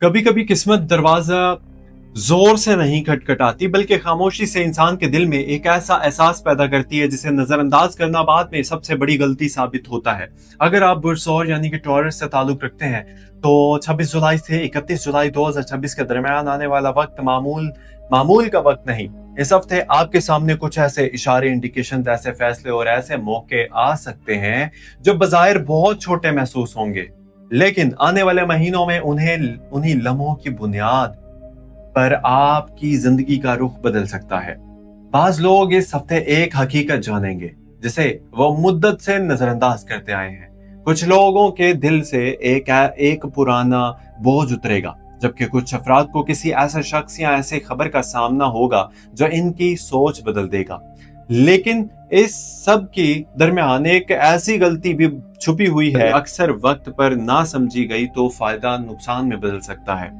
कभी कभी किस्मत दरवाजा जोर से नहीं खटखटाती बल्कि खामोशी से इंसान के दिल में एक ऐसा एहसास पैदा करती है जिसे नजरअंदाज करना बाद में सबसे बड़ी गलती साबित होता है। अगर आप बुरसौर यानी कि टॉरस से ताल्लुक रखते हैं तो 26 जुलाई से 31 जुलाई 2026 के दरमियान आने वाला वक्त मामूल मामूल का वक्त नहीं। इस हफ्ते आपके सामने कुछ ऐसे इशारे, इंडिकेशन, ऐसे फैसले और ऐसे मौके आ सकते हैं जो बज़ाहिर बहुत छोटे महसूस होंगे, लेकिन आने वाले महीनों में उन्हीं लम्हों की बुनियाद पर आपकी जिंदगी का रुख बदल सकता है। बाज लोग इस हफ्ते एक हकीकत जानेंगे जिसे वो मुद्दत से नजरअंदाज करते आए हैं। कुछ लोगों के दिल से एक पुराना बोझ उतरेगा, जबकि कुछ अफराद को किसी ऐसे शख्स या ऐसे खबर का सामना होगा जो इनकी सोच बदल देगा। लेकिन इस सब के दरमियान एक ऐसी गलती भी छुपी हुई है, अक्सर वक्त पर ना समझी गई तो फायदा नुकसान में बदल सकता है।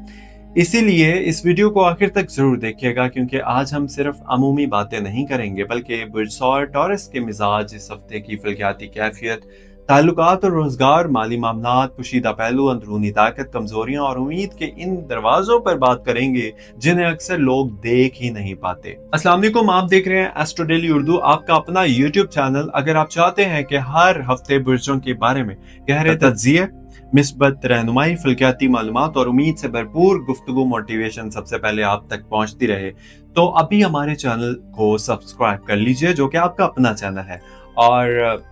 इसीलिए इस वीडियो को आखिर तक जरूर देखिएगा, क्योंकि आज हम सिर्फ अमूमी बातें नहीं करेंगे बल्कि बुरसौर टॉरस के मिजाज, इस हफ्ते की फल्कियाती कैफियत, ताल्लुकात और रोजगार, माली मामलात, पोशीदा पहलू, अंदरूनी ताकत, कमजोरियां और उम्मीद के इन दरवाजों पर बात करेंगे जिन्हें अक्सर लोग देख ही नहीं पाते। अस्सलाम वालेकुम, आप देख रहे हैं एस्ट्रो डेली उर्दू, आपका अपना यूट्यूब चैनल। अगर आप चाहते हैं कि हर हफ्ते बुरसों के बारे में गहरे तज्जिये, मिस्बत रहनुमाई, फल्कियाती मालूमात और उम्मीद से भरपूर गुफ्तगू, मोटिवेशन सबसे पहले आप तक पहुंचती रहे, तो अभी हमारे चैनल को सब्सक्राइब कर लीजिए, जो कि आपका अपना चैनल है, और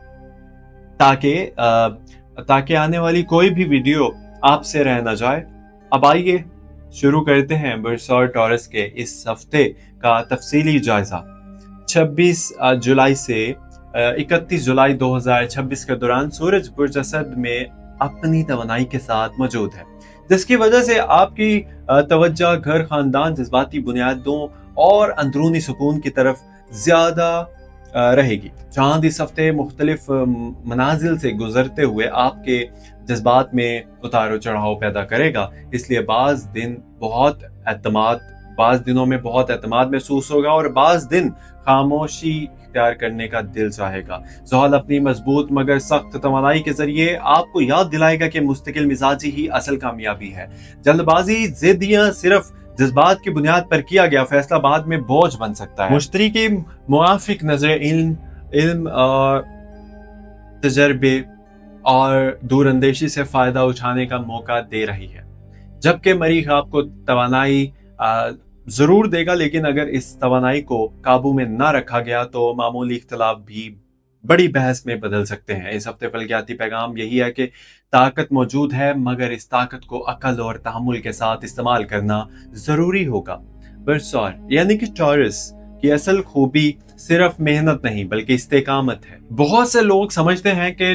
ताकि आने वाली कोई भी वीडियो आपसे रह ना जाए। अब आइए शुरू करते हैं बुरसौर टॉरस के इस हफ्ते का तफसीली जायजा। 26 जुलाई से 31 जुलाई 2026 के दौरान सूरज बुर्ज असद में अपनी तवानाई के साथ मौजूद है, जिसकी वजह से आपकी तवज्जो घर, खानदान, जज्बाती बुनियादों और अंदरूनी सुकून की तरफ ज्यादा रहेगी। चांद इस हफ्ते मुख्तलिफ मनाजिल से गुजरते हुए आपके जज्बात में उतार चढ़ाव पैदा करेगा, इसलिए बाज दिनों में बहुत एतमाद महसूस होगा और बाज दिन खामोशी इख्तियार करने का दिल चाहेगा। ज़ोहल अपनी मजबूत मगर सख्त तवानाई के जरिए आपको याद दिलाएगा कि मुस्तकिल मिजाजी ही असल कामयाबी है। जल्दबाजी, जिद या सिर्फ जज्बात की बुनियाद पर किया गया फैसला बाद में बोझ बन सकता है। मुश्तरी के मुआफिक नजर इल्म और तजर्बे और दूरअंदेशी से फायदा उठाने का मौका दे रही है, जबकि मरीख आपको तवानाई जरूर देगा, लेकिन अगर इस तवानाई को काबू में ना रखा गया तो मामूली इख्तलाफ भी बड़ी बहस में बदल सकते हैं। इस हफ्ते फल्कियाती पैगाम यही है कि ताकत मौजूद है, मगर इस ताकत को अकल और तहम्मुल के साथ इस्तेमाल करना जरूरी होगा। बुरसौर यानी कि टॉरस की असल खूबी सिर्फ मेहनत नहीं बल्कि इस्तेकामत है। बहुत से लोग समझते हैं कि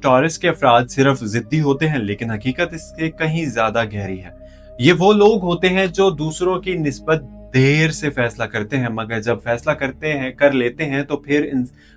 टॉरस के अफराद सिर्फ जिद्दी होते हैं, लेकिन हकीकत इसके कहीं ज्यादा गहरी है। ये वो लोग होते हैं जो दूसरों की निस्बत देर से फैसला करते हैं, मगर जब फैसला कर लेते हैं तो फिर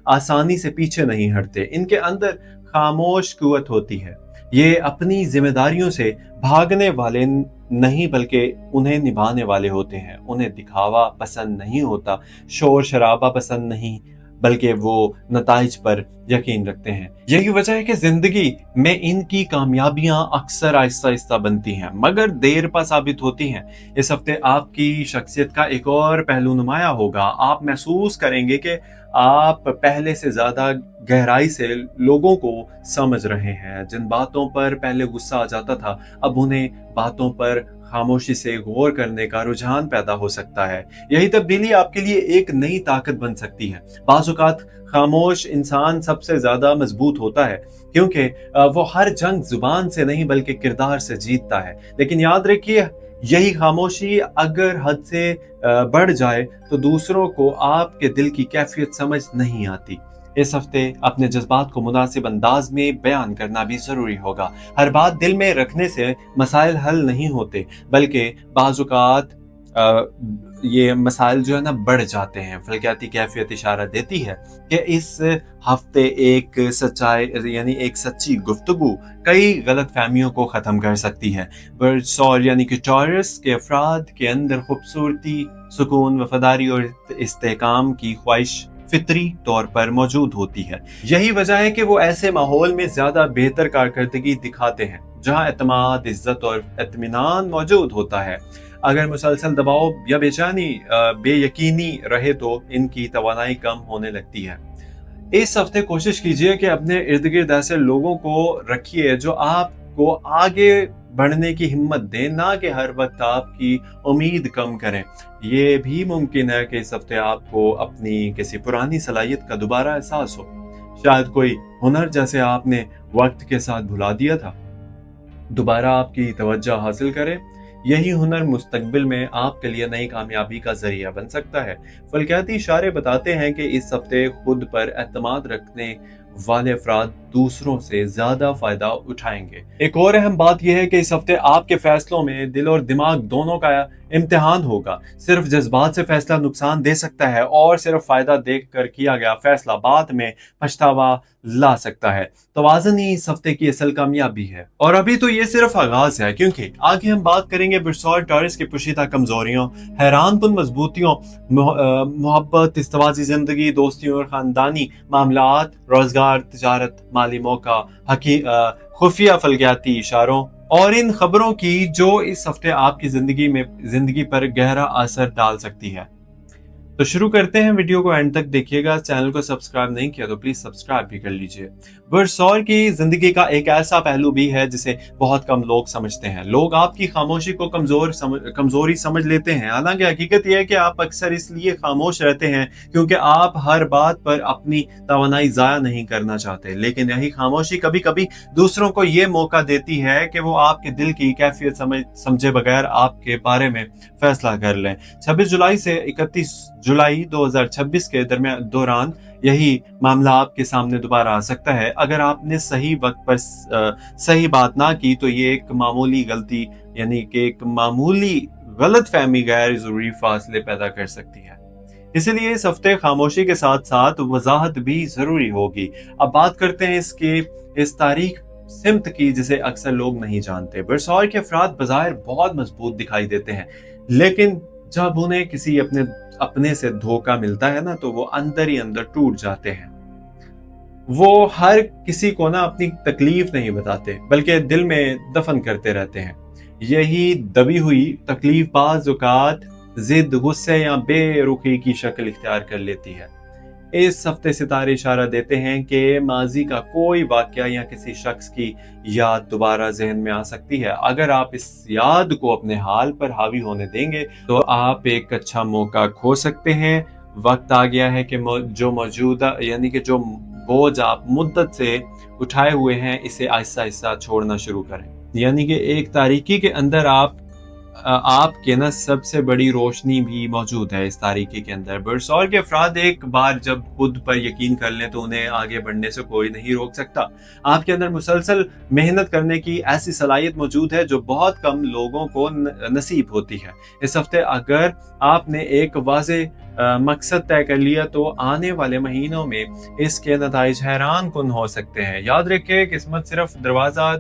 आसानी से पीछे नहीं हटते। इनके अंदर खामोश कुव्वत होती है। ये अपनी जिम्मेदारियों से भागने वाले नहीं बल्कि उन्हें निभाने वाले होते हैं। उन्हें दिखावा पसंद नहीं होता, शोर शराबा पसंद नहीं, बल्कि वो नताइज पर यकीन रखते हैं। यही वजह है कि जिंदगी में इनकी कामयाबियां अक्सर आहिस्ता आहिस्ता बनती हैं, मगर देर पा साबित होती हैं। इस हफ्ते आपकी शख्सियत का एक और पहलू नुमाया होगा। आप महसूस करेंगे कि आप पहले से ज्यादा गहराई से लोगों को समझ रहे हैं। जिन बातों पर पहले गुस्सा आ जाता था, अब उन्हें बातों पर खामोशी से गौर करने का रुझान पैदा हो सकता है। यही तब्दीली आपके लिए एक नई ताकत बन सकती है। बाज़ औक़ात खामोश इंसान सबसे ज्यादा मजबूत होता है, क्योंकि वो हर जंग जुबान से नहीं बल्कि किरदार से जीतता है। लेकिन याद रखिए, यही खामोशी अगर हद से बढ़ जाए तो दूसरों को आपके दिल की कैफियत समझ नहीं आती। इस हफ्ते अपने जज्बात को मुनासिब अंदाज में बयान करना भी जरूरी होगा। हर बात दिल में रखने से मसाइल हल नहीं होते, बल्कि बाज़ औक़ात ये मसाइल जो है ना बढ़ जाते हैं। फल्कियाती कैफियत इशारा देती है कि इस हफ्ते एक सच्ची गुफ्तगू कई गलत फहमियों को ख़त्म कर सकती है। बुरसौर यानी कि टॉरस के अफराद के अंदर खूबसूरती, सुकून, वफादारी और इस्तेकाम की ख्वाहिश फितरी तौर पर मौजूद होती है। यही वजह है कि वो ऐसे माहौल में ज्यादा बेहतर कारकर्दगी दिखाते हैं जहां एतमाद, इज्जत और इत्मीनान मौजूद होता है। अगर मुसलसल दबाव या बेयकीनी रहे तो इनकी तवानाई कम होने लगती है। इस हफ्ते कोशिश कीजिए कि अपने इर्द गिर्द ऐसे लोगों को रखिए जो आपको आगे बढ़ने की हिम्मत दें, ना कि हर वक्त आपकी उम्मीद कम करें। ये भी मुमकिन है कि इस हफ्ते आपको अपनी किसी पुरानी सलाहियत का दोबारा एहसास हो। शायद कोई हुनर जैसे आपने वक्त के साथ भुला दिया था, दोबारा आपकी तवज्जो हासिल करें। यही हुनर मुस्तकबिल में आपके लिए नई कामयाबी का जरिया बन सकता है। फलकियाती इशारे बताते हैं कि इस हफ्ते खुद पर एतमाद रखने वाले अफराद दूसरों से ज्यादा फायदा उठाएंगे। एक और अहम बात यह है कि इस हफ्ते आपके फैसलों में दिल और दिमाग दोनों का इम्तिहान होगा। सिर्फ जज्बात से फैसला नुकसान दे सकता है और सिर्फ फायदा देखकर किया गया फैसला बाद में पछतावा ला सकता है। तवाज़ुन ही इस हफ्ते की असल कामयाबी है। और अभी तो ये सिर्फ आगाज है, क्योंकि आगे हम बात करेंगे बरसौर टॉरस की पोशीदा कमजोरियों, हैरानकुन मजबूतियों, मोहब्बत, इस्तवाजी जिंदगी, दोस्तियों और खानदानी मामलात, रोजगार, तिजारत, माली मौका, खुफिया फलकियाती इशारों और इन खबरों की जो इस हफ्ते आपकी जिंदगी पर गहरा असर डाल सकती है। तो शुरू करते हैं, वीडियो को एंड तक देखिएगा। चैनल को सब्सक्राइब नहीं किया तो प्लीज सब्सक्राइब भी कर लीजिए। बरसौर की जिंदगी का एक ऐसा पहलू भी है जिसे बहुत कम लोग समझते हैं। लोग आपकी खामोशी को कमजोरी समझ लेते हैं, हालांकि हकीकत यह है कि आप अक्सर इसलिए खामोश रहते हैं क्योंकि आप हर बात पर अपनी तवानाई जाया नहीं करना चाहते। लेकिन यही खामोशी कभी कभी दूसरों को ये मौका देती है कि वो आपके दिल की कैफियत समझे बगैर आपके बारे में फैसला कर लें। 26 जुलाई से 31 जुलाई 2026 के दौरान यही मामला आपके सामने दोबारा आ सकता है। अगर आपने सही वक्त पर सही बात ना की तो ये एक मामूली गलती, यानी कि एक मामूली गलत फहमी गैर जरूरी फासले पैदा कर सकती है। इसलिए इस हफ्ते खामोशी के साथ साथ वजाहत भी जरूरी होगी। अब बात करते हैं इस तारीख सिमत की जिसे अक्सर लोग नहीं जानते। बरसौर के अफराद बज़ाहिर बहुत मजबूत दिखाई देते हैं, लेकिन जब उन्हें किसी अपने से धोखा मिलता है ना, तो वो अंदर ही अंदर टूट जाते हैं। वो हर किसी को ना अपनी तकलीफ नहीं बताते, बल्कि दिल में दफन करते रहते हैं। यही दबी हुई तकलीफ बाज़ औक़ात जिद, गुस्से या बेरुखी की शक्ल इख्तियार कर लेती है। इस हफ्ते सितारे इशारा देते हैं कि माजी का कोई वाकया या किसी शख्स की याद दोबारा जहन में आ सकती है। अगर आप इस याद को अपने हाल पर हावी होने देंगे तो आप एक अच्छा मौका खो सकते हैं। वक्त आ गया है कि जो मौजूदा यानी कि जो बोझ आप मुद्दत से उठाए हुए हैं, इसे आहिस्ता आहिस्ता छोड़ना शुरू करें। यानी कि एक तारीकी के अंदर आपके ना सबसे बड़ी रोशनी भी मौजूद है। इस तारीकी के अंदर बरसौर के अफराद एक बार जब खुद पर यकीन कर लें तो उन्हें आगे बढ़ने से कोई नहीं रोक सकता। आपके अंदर मुसलसल मेहनत करने की ऐसी सलाहियत मौजूद है जो बहुत कम लोगों को नसीब होती है। इस हफ्ते अगर आपने एक वाज़े मकसद तय कर लिया तो आने वाले महीनों में इसके नताइज हैरान कुन हो सकते हैं। याद रखें, किस्मत सिर्फ दरवाजा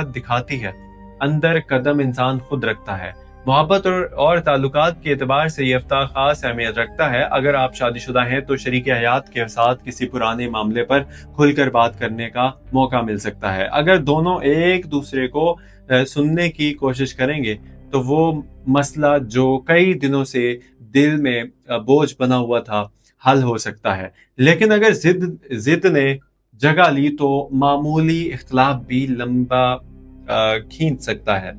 दिखाती है, अंदर कदम इंसान खुद रखता है। मोहब्बत और ताल्लुकात के एतबार से ये हफ्ता खास अहमियत रखता है। अगर आप शादीशुदा हैं तो शरीक हयात के साथ किसी पुराने मामले पर खुलकर बात करने का मौका मिल सकता है। अगर दोनों एक दूसरे को सुनने की कोशिश करेंगे तो वो मसला जो कई दिनों से दिल में बोझ बना हुआ था हल हो सकता है। लेकिन अगर जिद ने जगह ली तो मामूली इख्तलाफ भी लंबा खींच सकता है।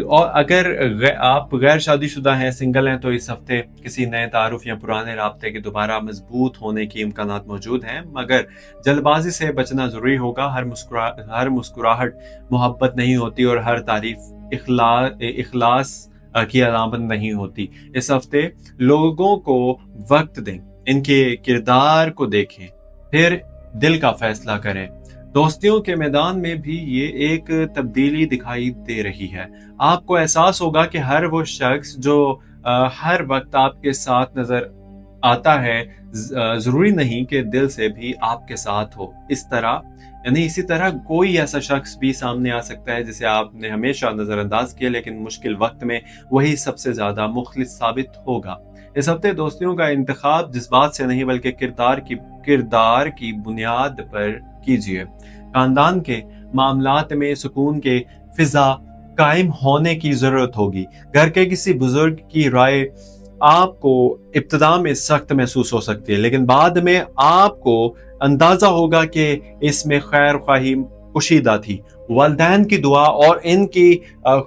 और अगर आप गैर शादीशुदा हैं, सिंगल हैं, तो इस हफ्ते किसी नए तारुफ या पुराने राब्ते के दोबारा मजबूत होने की इम्कानात मौजूद हैं, मगर जल्दबाजी से बचना जरूरी होगा। हर मुस्कुराहट मोहब्बत नहीं होती और हर तारीफ इखलास की अलामत नहीं होती। इस हफ्ते लोगों को वक्त दें, इनके किरदार को देखें, फिर दिल का फैसला करें। दोस्तियों के मैदान में भी ये एक तब्दीली दिखाई दे रही है। आपको एहसास होगा कि हर वो शख्स जो हर वक्त आपके साथ नजर आता है जरूरी नहीं कि दिल से भी आपके साथ हो। इसी तरह कोई ऐसा शख्स भी सामने आ सकता है जिसे आपने हमेशा नजरअंदाज किया, लेकिन मुश्किल वक्त में वही सबसे ज्यादा मुखलिस साबित होगा। इस हफ्ते दोस्तियों का इंतखाब जज्बात से नहीं बल्कि किरदार की बुनियाद पर कीजिए। खानदान के मामलात में सुकून के फिजा कायम होने की जरूरत होगी। घर के किसी बुजुर्ग की राय आपको इब्तिदा में सख्त महसूस हो सकती है, लेकिन बाद में आपको अंदाजा होगा कि इसमें खैर ख्वाही पोशीदा थी। वालिदैन की दुआ और इनकी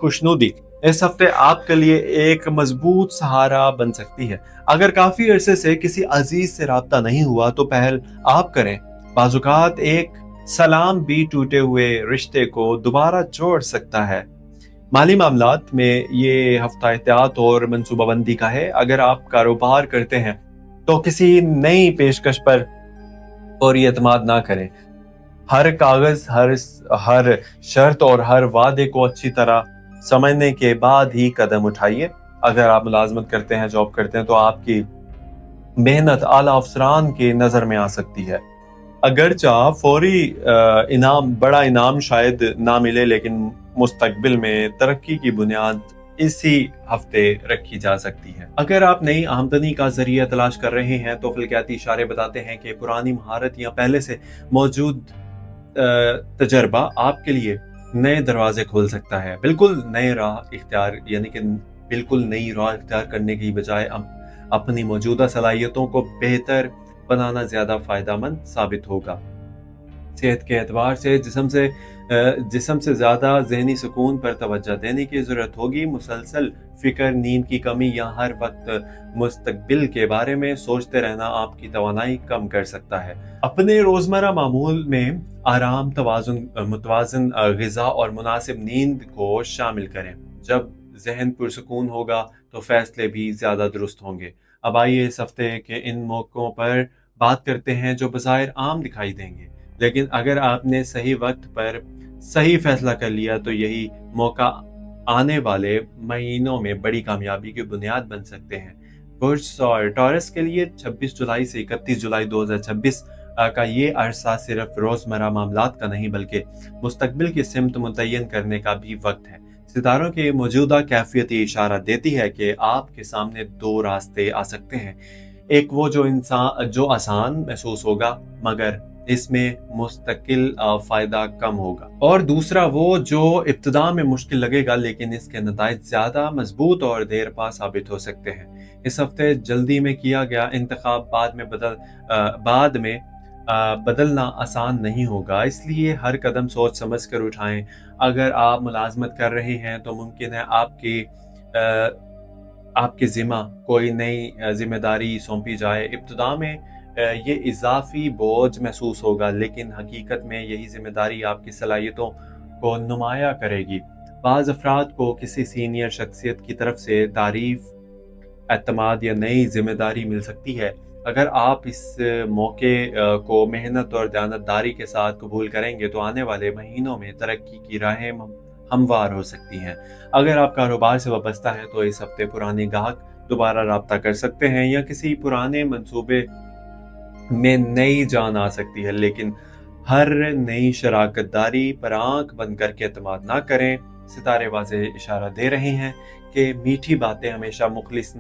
खुशनुदी इस हफ्ते आपके लिए एक मजबूत सहारा बन सकती है। अगर काफी अरसे से किसी अजीज से राब्ता नहीं हुआ तो पहल आप करें। बाजुकात एक सलाम भी टूटे हुए रिश्ते को दोबारा जोड़ सकता है। माली मामलात में ये हफ्ता एहतियात और मनसूबाबंदी का है। अगर आप कारोबार करते हैं तो किसी नई पेशकश पर फौरी एतमाद ना करें। हर कागज, हर शर्त और हर वादे को अच्छी तरह समझने के बाद ही कदम उठाइए। अगर आप मुलाजमत करते हैं, जॉब करते हैं, तो आपकी मेहनत आला अफसरान की नजर में आ सकती है। अगरचा फौरी बड़ा इनाम शायद ना मिले, लेकिन मुस्तकबिल में तरक्की की बुनियाद इसी हफ्ते रखी जा सकती है। अगर आप नई आमदनी का जरिया तलाश कर रहे हैं तो फलकियाती इशारे बताते हैं कि पुरानी महारत या पहले से मौजूद तजर्बा आपके लिए नए दरवाजे खोल सकता है। बिल्कुल नई राह इख्तियार करने की बजाय अपनी मौजूदा सलाहियतों को बेहतर बनाना ज्यादा फायदेमंद साबित होगा। सेहत के एतबार से जिस्म से ज्यादा जहनी सुकून पर तवज्जो देने की जरूरत होगी। मुसलसल फिक्र, नींद की कमी या हर वक्त मुस्तकबिल के बारे में सोचते रहना आपकी तवानाई कम कर सकता है। अपने रोजमर्रा मामूल में आराम, मुतवाज़न ग़िज़ा और मुनासिब नींद को शामिल करें। जब जहन पुरसुकून होगा तो फैसले भी ज्यादा दुरुस्त होंगे। अब आइए इस हफ्ते के इन मौक़ों पर बात करते हैं जो बज़ाहिर आम दिखाई देंगे, लेकिन अगर आपने सही वक्त पर सही फैसला कर लिया तो यही मौका आने वाले महीनों में बड़ी कामयाबी की बुनियाद बन सकते हैं। बुर्ज और टॉरस के लिए 26 जुलाई से 31 जुलाई 2026 का ये अरसा सिर्फ रोजमर्रा मामलात का नहीं बल्कि मुस्तकबिल की सिमत मुतय्यन करने का भी वक्त है। सितारों की मौजूदा कैफियत ये इशारा देती है कि आपके सामने दो रास्ते आ सकते हैं। एक वो जो आसान महसूस होगा मगर इसमें मुस्तकिल फायदा कम होगा, और दूसरा वो जो इब्तिदा में मुश्किल लगेगा लेकिन इसके नताइज ज्यादा मजबूत और देर पा साबित हो सकते हैं। इस हफ्ते जल्दी में किया गया इंतखाब बाद में बदलना आसान नहीं होगा, इसलिए हर कदम सोच समझ कर उठाएं। अगर आप मुलाजमत कर रहे हैं तो मुमकिन है आपके जिम्मा कोई नई जिम्मेदारी सौंपी जाए। इब्तिदा में ये इजाफी बोझ महसूस होगा, लेकिन हकीकत में यही जिम्मेदारी आपकी सलाहियतों को नुमाया करेगी। बाज़ अफराद को किसी सीनियर शख्सियत की तरफ से तारीफ, एतमाद या नई जिम्मेदारी मिल सकती है। अगर आप इस मौके को मेहनत और दयानतदारी के साथ कबूल करेंगे तो आने वाले महीनों में तरक्की की राहें हमवार हो सकती हैं। अगर आप कारोबार से वाबस्ता हैं तो इस हफ्ते पुराने ग्राहक दोबारा राब्ता कर सकते हैं या किसी पुराने मंसूबे में नई जान आ सकती है, लेकिन हर नई शराकतदारी पर आंख बंद करके एतमाद ना करें। सितारे वाज़े इशारा दे रहे हैं कि मीठी बातें हमेशा मुखलिस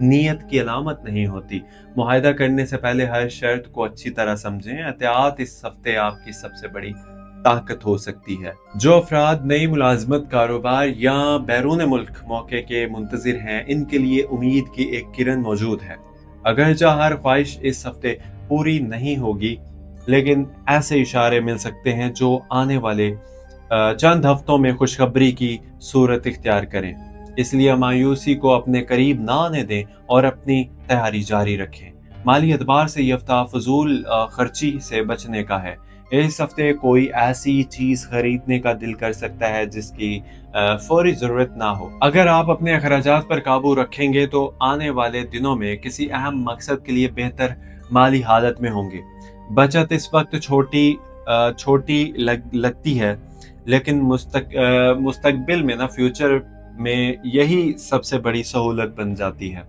नीयत की अलामत नहीं होती। मुआहदा करने से पहले हर शर्त को अच्छी तरह समझें। एहतियात इस हफ्ते आपकी सबसे बड़ी ताकत हो सकती है। जो अफराद नई मुलाजमत, कारोबार या बैरून मुल्क मौके के मुंतजिर हैं, इनके लिए उम्मीद की एक किरण मौजूद है। अगरचा हर ख्वाहिश इस हफ्ते पूरी नहीं होगी, लेकिन ऐसे इशारे मिल सकते हैं जो आने वाले चंद हफ्तों में खुशखबरी की सूरत इख्तियार करें। इसलिए मायूसी को अपने करीब ना आने दें और अपनी तैयारी जारी रखें। माली एतबार से ये हफ्ता फजूल खर्ची से बचने का है। इस हफ्ते कोई ऐसी चीज खरीदने का दिल कर सकता है जिसकी फौरी जरूरत ना हो। अगर आप अपने अखराजात पर काबू रखेंगे तो आने वाले दिनों में किसी अहम मकसद के लिए बेहतर माली हालत में होंगे। बचत इस वक्त छोटी लगती है, लेकिन मुस्तकबिल में फ्यूचर में यही सबसे बड़ी सहूलत बन जाती है।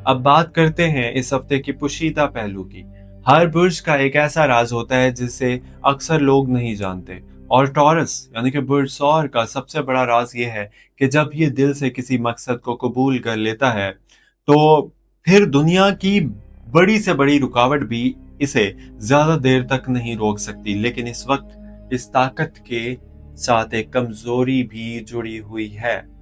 अब बात करते हैं इस हफ्ते की पोशीदा पहलू की। हर बुर्ज का एक ऐसा राज होता है जिसे अक्सर लोग नहीं जानते, और टॉरस यानी कि बुर्ज सौर का सबसे बड़ा राज ये है कि जब ये दिल से किसी मकसद को कबूल कर लेता है तो फिर दुनिया की बड़ी से बड़ी रुकावट भी इसे ज्यादा देर तक नहीं रोक सकती, लेकिन इस वक्त इस ताकत के साथ एक कमजोरी भी जुड़ी हुई है।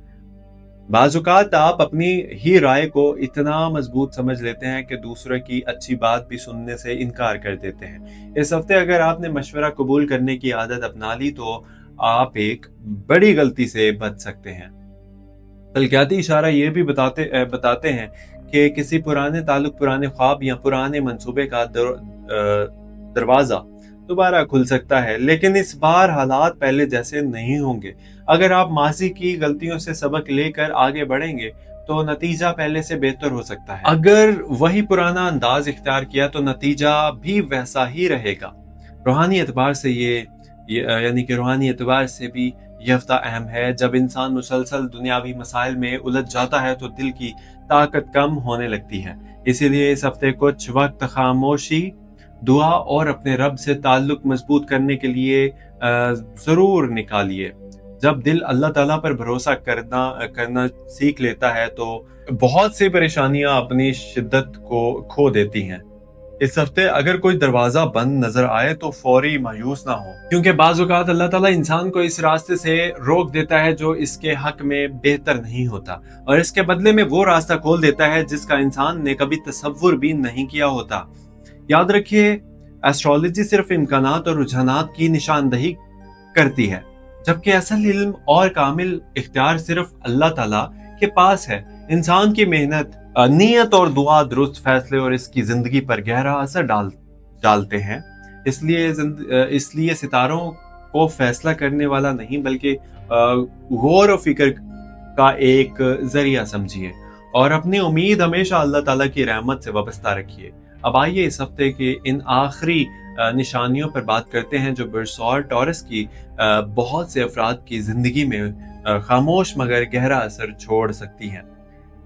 बाज़-औक़ात आप अपनी ही राय को इतना मजबूत समझ लेते हैं कि दूसरों की अच्छी बात भी सुनने से इनकार कर देते हैं। इस हफ्ते अगर आपने मशवरा कबूल करने की आदत अपना ली तो आप एक बड़ी गलती से बच सकते हैं। फल्कियाती इशारा ये भी बताते हैं कि किसी पुराने ताल्लुक, पुराने ख्वाब या पुराने मंसूबे का दरवाज़ा दोबारा खुल सकता है, लेकिन इस बार हालात पहले जैसे नहीं होंगे। अगर आप माजी की गलतियों से सबक लेकर आगे बढ़ेंगे तो नतीजा पहले से बेहतर हो सकता है। अगर वही पुराना अंदाज इख्तियार किया तो नतीजा भी वैसा ही रहेगा। रूहानी एतबार से यानी कि रूहानी एतबार से भी ये हफ्ता अहम है। जब इंसान मुसलसल दुनियावी मसाइल में उलझ जाता है तो दिल की ताकत कम होने लगती है। इसीलिए इस हफ्ते कुछ वक्त खामोशी, दुआ और अपने रब से ताल्लुक मजबूत करने के लिए ज़रूर निकालिए। जब दिल अल्लाह ताला पर भरोसा करना सीख लेता है तो बहुत सी परेशानियां अपनी शिद्दत को खो देती हैं। इस हफ्ते अगर कोई दरवाजा बंद नजर आए तो फौरी मायूस ना हो, क्योंकि बाज़ औक़ात अल्लाह ताला इंसान को इस रास्ते से रोक देता है जो इसके हक में बेहतर नहीं होता, और इसके बदले में वो रास्ता खोल देता है जिसका इंसान ने कभी तसव्वुर भी नहीं किया होता। याद रखिए, एस्ट्रोलॉजी सिर्फ इम्कानात और रुझानात की निशानदही करती है, जबकि असल इल्म और कामिल इख्तियार सिर्फ अल्लाह ताला के पास है। इंसान की मेहनत, नीयत और दुआ दुरुस्त फैसले और इसकी जिंदगी पर गहरा असर डालते हैं। इसलिए सितारों को फैसला करने वाला नहीं बल्कि गौर और फिक्र का एक जरिया समझिए और अपनी उम्मीद हमेशा अल्लाह ताला की रहमत से वाबस्ता रखिए। अब आइए इस हफ्ते के इन आखिरी निशानियों पर बात करते हैं जो बरसौर टॉरस की बहुत से अफराद की जिंदगी में खामोश मगर गहरा असर छोड़ सकती हैं।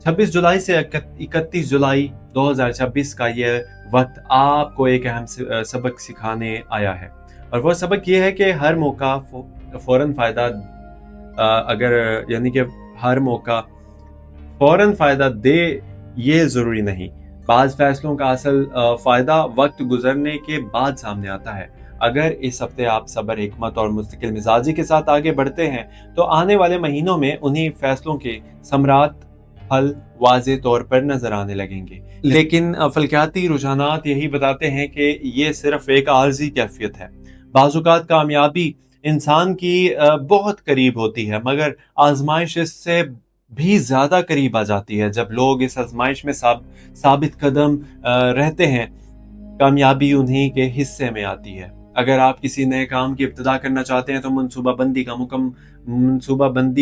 26 जुलाई से 31 जुलाई 2026 का यह वक्त आपको एक अहम सबक सिखाने आया है, और वह सबक यह है कि हर मौका फौरन फायदा हर मौका फौरन फायदा दे ये जरूरी नहीं। बाज़ फैसलों का असल फायदा वक्त गुजरने के बाद सामने आता है। अगर इस हफ्ते आप सब्र, हिकमत और मुस्तकिल मिजाजी के साथ आगे बढ़ते हैं तो आने वाले महीनों में उन्हीं फैसलों के समरात फल वाज़े तौर पर नजर आने लगेंगे। लेकिन फल्कियाती रुझानात यही बताते हैं कि ये सिर्फ एक आर्जी कैफियत है। बाज़ औक़ात कामयाबी इंसान की बहुत करीब होती है, मगर आजमाइश इससे भी ज्यादा करीब आ जाती है। जब लोग इस आजमाइश में साबित कदम रहते हैं, कामयाबी उन्हीं के हिस्से में आती है। अगर आप किसी नए काम की इब्तिदा करना चाहते हैं तो मंसूबाबंदी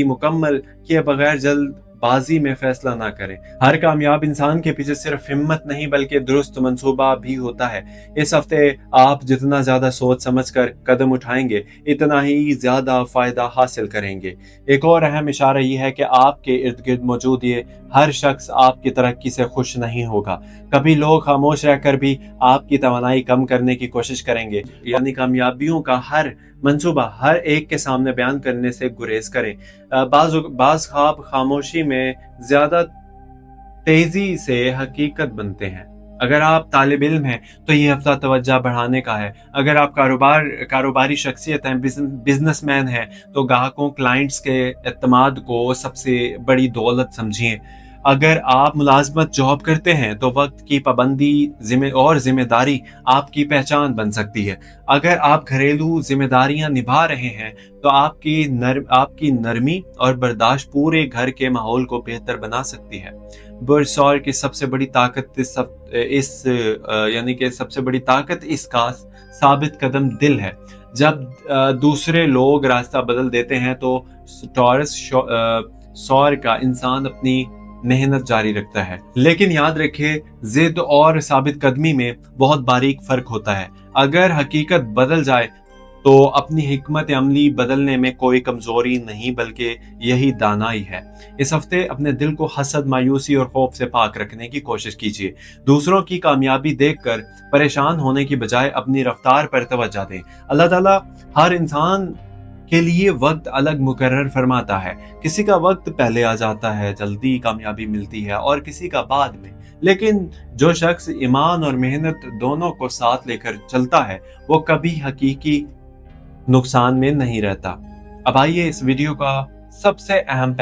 मुकम्मल किए बगैर जल्दबाजी में फैसला ना करें। हर कामयाब इंसान के पीछे सिर्फ हिम्मत नहीं बल्कि दुरुस्त मंसूबा भी होता है। इस हफ्ते आप जितना ज्यादा सोच समझकर कदम उठाएंगे इतना ही ज्यादा फायदा हासिल करेंगे। एक और अहम इशारा यह है कि आपके इर्द गिर्द मौजूद ये हर शख्स आपकी तरक्की से खुश नहीं होगा। कभी लोग खामोश रहकर भी आपकी तवानाई कम करने की कोशिश करेंगे, यानी कामयाबियों का हर मंसूबा हर एक के सामने बयान करने से गुरेज करें। बाज़ ख्वाब खामोशी में ज्यादा तेजी से हकीकत बनते हैं। अगर आप तालिब इल्म हैं तो ये हफ्ता तवज्जो बढ़ाने का है। अगर आप कारोबारी शख्सियत हैं, बिजनेसमैन हैं, तो ग्राहकों, क्लाइंट्स के एतमाद को सबसे बड़ी दौलत समझिए। अगर आप मुलाजमत जॉब करते हैं तो वक्त की पाबंदी और जिम्मेदारी आपकी पहचान बन सकती है। अगर आप घरेलू जिम्मेदारियां निभा रहे हैं तो आपकी नरमी और बर्दाश्त पूरे घर के माहौल को बेहतर बना सकती है। बरसौर की सबसे बड़ी ताकत सबसे बड़ी ताकत इसका साबित कदम दिल है। जब दूसरे लोग रास्ता बदल देते हैं तो टॉरस सौर का इंसान अपनी मेहनत जारी रखता है। लेकिन याद रखिए, जिद और साबित कदमी में बहुत बारीक फर्क होता है। अगर हकीकत बदल जाए तो अपनी हिकमत अमली बदलने में कोई कमजोरी नहीं बल्कि यही दानाई है। इस हफ्ते अपने दिल को हसद, मायूसी और खौफ से पाक रखने की कोशिश कीजिए। दूसरों की कामयाबी देखकर परेशान होने की बजाय अपनी रफ्तार पर तवज्जो दें। अल्लाह ताला हर इंसान के लिए वक्त अलग मुकर्रर फरमाता है। किसी का वक्त पहले आ जाता है, जल्दी कामयाबी मिलती है, और किसी का बाद में। لیکن جو شخص ایمان اور محنت دونوں کو ساتھ لے کر چلتا ہے وہ کبھی حقیقی نقصان میں نہیں رہتا۔ اب آئیے اس ویڈیو کا سب سے اہم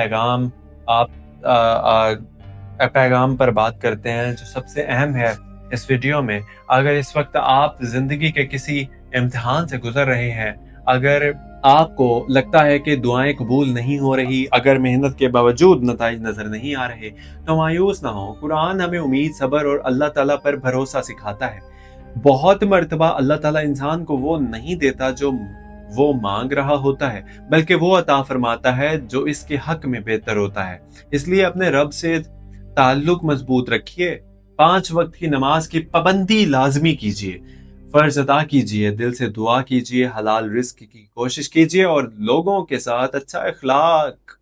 پیغام پر بات کرتے ہیں، جو سب سے اہم ہے اس ویڈیو میں۔ اگر اس وقت آپ زندگی کے کسی امتحان سے گزر رہے ہیں، اگر آپ کو لگتا ہے کہ دعائیں قبول نہیں ہو رہی، اگر محنت کے باوجود نتائج نظر نہیں آ رہے، تو مایوس نہ ہو۔ قرآن ہمیں امید، صبر اور اللہ تعالیٰ پر بھروسہ سکھاتا ہے۔ بہت مرتبہ اللہ تعالیٰ انسان کو وہ نہیں دیتا جو وہ مانگ رہا ہوتا ہے، بلکہ وہ عطا فرماتا ہے جو اس کے حق میں بہتر ہوتا ہے۔ اس لیے اپنے رب سے تعلق مضبوط رکھیے، 5 وقت کی نماز کی پابندی لازمی کیجیے، فرض ادا کیجیے، دل سے دعا کیجیے، حلال رزق کی کوشش کیجیے اور لوگوں کے ساتھ اچھا اخلاق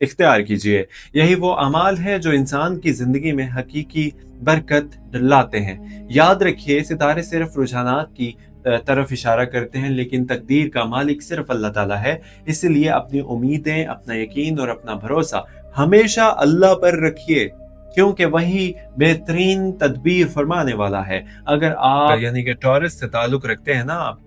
اختیار کیجیے۔ یہی وہ اعمال ہے جو انسان کی زندگی میں حقیقی برکت لاتے ہیں۔ یاد رکھیے، ستارے صرف رجحانات کی طرف اشارہ کرتے ہیں، لیکن تقدیر کا مالک صرف اللہ تعالیٰ ہے۔ اس لیے اپنی امیدیں، اپنا یقین اور اپنا بھروسہ ہمیشہ اللہ پر رکھیے، کیونکہ وہی بہترین تدبیر فرمانے والا ہے۔ اگر آپ یعنی کہ ٹورس سے تعلق رکھتے ہیں نا آپ،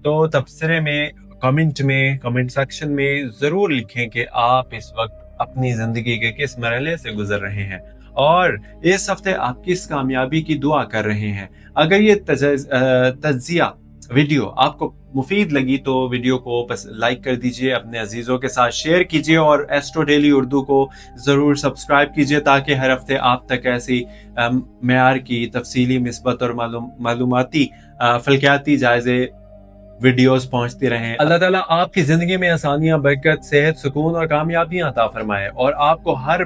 تو تبصرے میں، کمنٹ سیکشن میں ضرور لکھیں کہ آپ اس وقت اپنی زندگی کے کس مرحلے سے گزر رہے ہیں اور اس ہفتے آپ کس کامیابی کی دعا کر رہے ہیں۔ اگر یہ تجزیہ ویڈیو آپ کو مفید لگی تو ویڈیو کو بس لائک کر دیجئے، اپنے عزیزوں کے ساتھ شیئر کیجئے اور ایسٹرو ڈیلی اردو کو ضرور سبسکرائب کیجئے تاکہ ہر ہفتے آپ تک ایسی معیار کی تفصیلی، مثبت اور معلوماتی فلکیاتی جائزے ویڈیوز پہنچتی رہیں۔ اللہ تعالیٰ آپ کی زندگی میں آسانیاں، برکت، صحت، سکون اور کامیابیاں عطا فرمائے اور آپ کو ہر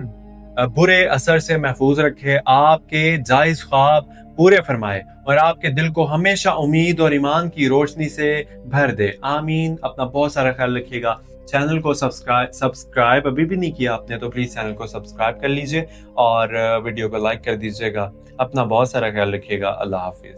برے اثر سے محفوظ رکھے، آپ کے جائز خواب پورے فرمائے اور آپ کے دل کو ہمیشہ امید اور ایمان کی روشنی سے بھر دے۔ آمین۔ اپنا بہت سارا خیال رکھیے گا۔ چینل کو سبسکرائب ابھی بھی نہیں کیا آپ نے تو پلیز چینل کو سبسکرائب کر لیجئے اور ویڈیو کو لائک کر دیجئے گا۔ اپنا بہت سارا خیال رکھیے گا۔ اللہ حافظ۔